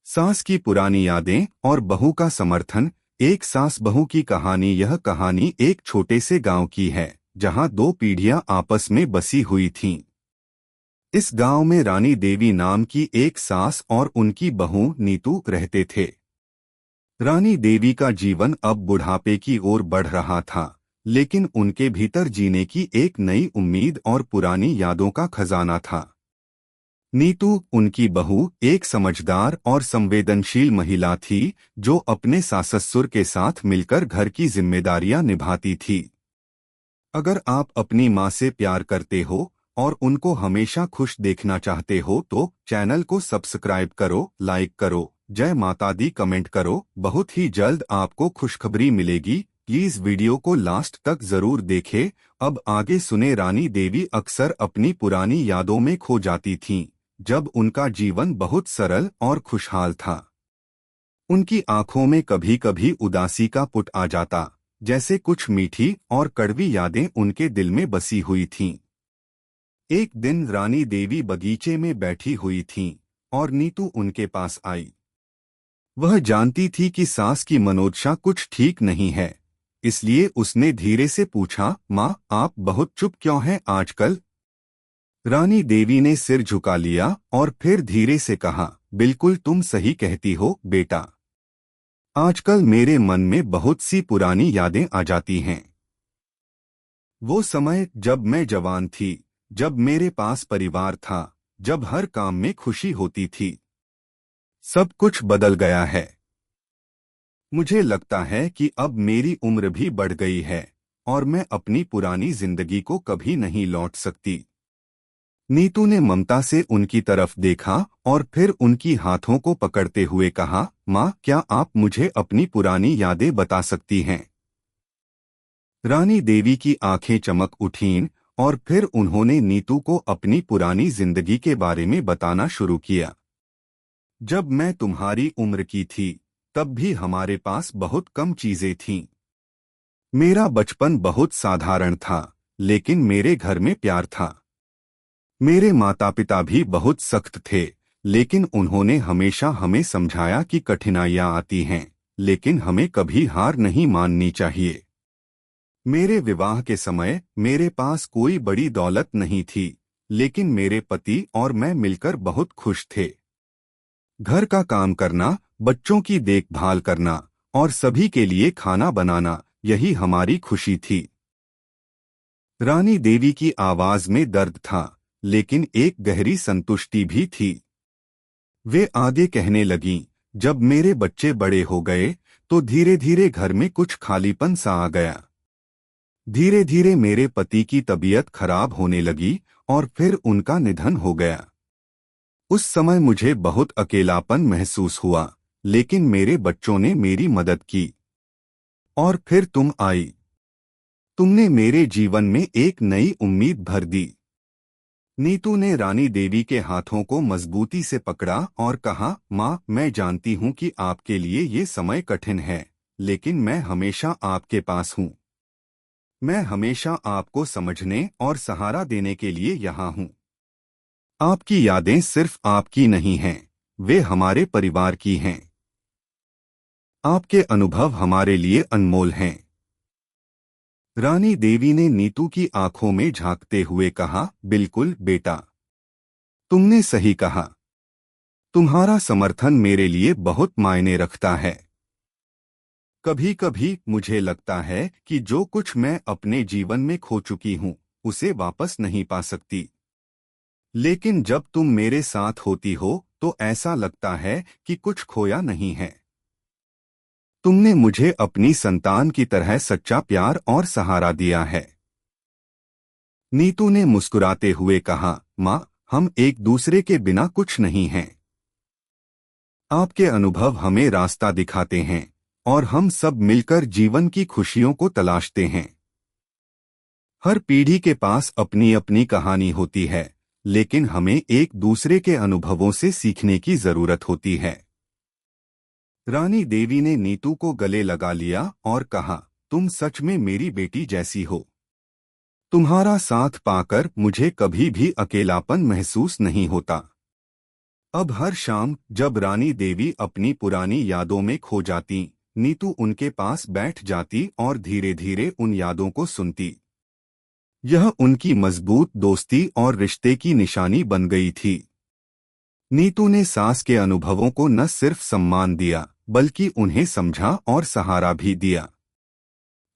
सास की पुरानी यादें और बहू का समर्थन। एक सास बहू की कहानी। यह कहानी एक छोटे से गांव की है जहां दो पीढ़ियां आपस में बसी हुई थीं। इस गांव में रानी देवी नाम की एक सास और उनकी बहू नीतू रहते थे। रानी देवी का जीवन अब बुढ़ापे की ओर बढ़ रहा था, लेकिन उनके भीतर जीने की एक नई उम्मीद और पुरानी यादों का खजाना था। नीतू, उनकी बहू, एक समझदार और संवेदनशील महिला थी जो अपने सास-ससुर के साथ मिलकर घर की जिम्मेदारियां निभाती थी। अगर आप अपनी मां से प्यार करते हो और उनको हमेशा खुश देखना चाहते हो तो चैनल को सब्सक्राइब करो, लाइक करो, जय माता दी कमेंट करो। बहुत ही जल्द आपको खुशखबरी मिलेगी। प्लीज वीडियो को लास्ट तक जरूर देखें। अब आगे सुने। रानी देवी अक्सर अपनी पुरानी यादों में खो जाती थीं, जब उनका जीवन बहुत सरल और खुशहाल था। उनकी आंखों में कभी कभी उदासी का पुट आ जाता, जैसे कुछ मीठी और कड़वी यादें उनके दिल में बसी हुई थीं। एक दिन रानी देवी बगीचे में बैठी हुई थीं और नीतू उनके पास आई। वह जानती थी कि सास की मनोदशा कुछ ठीक नहीं है, इसलिए उसने धीरे से पूछा, माँ, आप बहुत चुप क्यों हैं आजकल? रानी देवी ने सिर झुका लिया और फिर धीरे से कहा, बिल्कुल तुम सही कहती हो बेटा। आजकल मेरे मन में बहुत सी पुरानी यादें आ जाती हैं। वो समय जब मैं जवान थी, जब मेरे पास परिवार था, जब हर काम में खुशी होती थी। सब कुछ बदल गया है। मुझे लगता है कि अब मेरी उम्र भी बढ़ गई है और मैं अपनी पुरानी जिंदगी को कभी नहीं लौट सकती। नीतू ने ममता से उनकी तरफ देखा और फिर उनकी हाथों को पकड़ते हुए कहा, माँ, क्या आप मुझे अपनी पुरानी यादें बता सकती हैं? रानी देवी की आंखें चमक उठीं और फिर उन्होंने नीतू को अपनी पुरानी जिंदगी के बारे में बताना शुरू किया। जब मैं तुम्हारी उम्र की थी, तब भी हमारे पास बहुत कम चीजें थीं। मेरा बचपन बहुत साधारण था, लेकिन मेरे घर में प्यार था। मेरे माता पिता भी बहुत सख्त थे, लेकिन उन्होंने हमेशा हमें समझाया कि कठिनाइयां आती हैं, लेकिन हमें कभी हार नहीं माननी चाहिए। मेरे विवाह के समय मेरे पास कोई बड़ी दौलत नहीं थी, लेकिन मेरे पति और मैं मिलकर बहुत खुश थे। घर का काम करना, बच्चों की देखभाल करना और सभी के लिए खाना बनाना, यही हमारी खुशी थी। रानी देवी की आवाज में दर्द था, लेकिन एक गहरी संतुष्टि भी थी। वे आगे कहने लगीं, जब मेरे बच्चे बड़े हो गए तो धीरे धीरे घर में कुछ खालीपन सा आ गया। धीरे धीरे मेरे पति की तबीयत खराब होने लगी और फिर उनका निधन हो गया। उस समय मुझे बहुत अकेलापन महसूस हुआ, लेकिन मेरे बच्चों ने मेरी मदद की। और फिर तुम आई। तुमने मेरे जीवन में एक नई उम्मीद भर दी। नीतू ने रानी देवी के हाथों को मजबूती से पकड़ा और कहा, माँ, मैं जानती हूँ कि आपके लिए ये समय कठिन है, लेकिन मैं हमेशा आपके पास हूँ। मैं हमेशा आपको समझने और सहारा देने के लिए यहाँ हूँ। आपकी यादें सिर्फ आपकी नहीं हैं, वे हमारे परिवार की हैं। आपके अनुभव हमारे लिए अनमोल हैं। रानी देवी ने नीतू की आंखों में झांकते हुए कहा, बिल्कुल बेटा, तुमने सही कहा। तुम्हारा समर्थन मेरे लिए बहुत मायने रखता है। कभी कभी मुझे लगता है कि जो कुछ मैं अपने जीवन में खो चुकी हूँ, उसे वापस नहीं पा सकती। लेकिन जब तुम मेरे साथ होती हो तो ऐसा लगता है कि कुछ खोया नहीं है। तुमने मुझे अपनी संतान की तरह सच्चा प्यार और सहारा दिया है। नीतू ने मुस्कुराते हुए कहा, माँ, हम एक दूसरे के बिना कुछ नहीं हैं। आपके अनुभव हमें रास्ता दिखाते हैं और हम सब मिलकर जीवन की खुशियों को तलाशते हैं। हर पीढ़ी के पास अपनी अपनी कहानी होती है, लेकिन हमें एक दूसरे के अनुभवों से सीखने की जरूरत होती है। रानी देवी ने नीतू को गले लगा लिया और कहा, तुम सच में मेरी बेटी जैसी हो। तुम्हारा साथ पाकर मुझे कभी भी अकेलापन महसूस नहीं होता। अब हर शाम जब रानी देवी अपनी पुरानी यादों में खो जाती, नीतू उनके पास बैठ जाती और धीरे धीरे उन यादों को सुनती। यह उनकी मजबूत दोस्ती और रिश्ते की निशानी बन गई थी। नीतू ने सास के अनुभवों को न सिर्फ सम्मान दिया, बल्कि उन्हें समझा और सहारा भी दिया।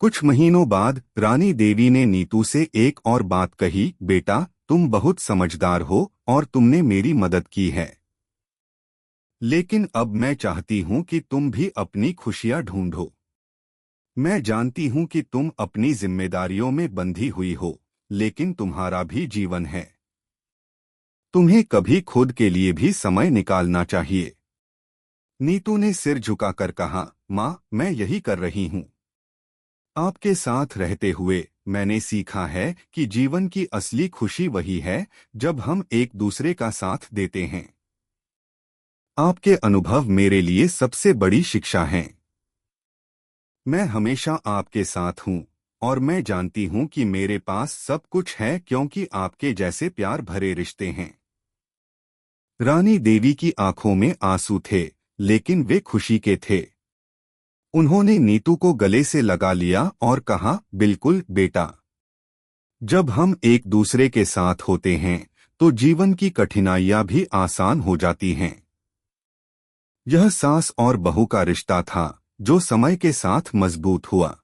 कुछ महीनों बाद रानी देवी ने नीतू से एक और बात कही, बेटा, तुम बहुत समझदार हो और तुमने मेरी मदद की है। लेकिन अब मैं चाहती हूँ कि तुम भी अपनी खुशियाँ ढूंढो। मैं जानती हूँ कि तुम अपनी जिम्मेदारियों में बंधी हुई हो, लेकिन तुम्हारा भी जीवन है। तुम्हें कभी खुद के लिए भी समय निकालना चाहिए। नीतू ने सिर झुकाकर कहा, माँ, मैं यही कर रही हूँ। आपके साथ रहते हुए मैंने सीखा है कि जीवन की असली खुशी वही है जब हम एक दूसरे का साथ देते हैं। आपके अनुभव मेरे लिए सबसे बड़ी शिक्षा हैं। मैं हमेशा आपके साथ हूँ और मैं जानती हूँ कि मेरे पास सब कुछ है क्योंकि आपके जैसे प्यार भरे रिश्ते हैं। रानी देवी की आंखों में आंसू थे, लेकिन वे खुशी के थे। उन्होंने नीतू को गले से लगा लिया और कहा, बिल्कुल बेटा। जब हम एक दूसरे के साथ होते हैं तो जीवन की कठिनाइयां भी आसान हो जाती हैं। यह सास और बहू का रिश्ता था जो समय के साथ मजबूत हुआ।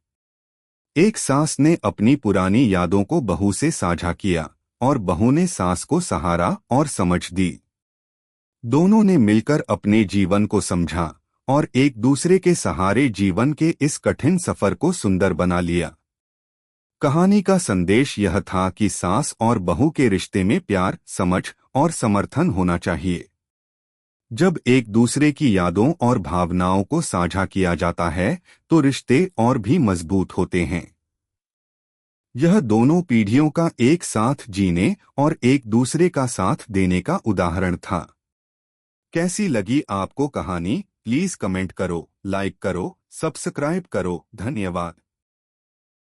एक सास ने अपनी पुरानी यादों को बहू से साझा किया और बहू ने सास को सहारा और समझ दी। दोनों ने मिलकर अपने जीवन को समझा और एक दूसरे के सहारे जीवन के इस कठिन सफर को सुंदर बना लिया। कहानी का संदेश यह था कि सास और बहू के रिश्ते में प्यार, समझ और समर्थन होना चाहिए। जब एक दूसरे की यादों और भावनाओं को साझा किया जाता है तो रिश्ते और भी मजबूत होते हैं। यह दोनों पीढ़ियों का एक साथ जीने और एक दूसरे का साथ देने का उदाहरण था। कैसी लगी आपको कहानी? प्लीज कमेंट करो, लाइक करो, सब्सक्राइब करो। धन्यवाद।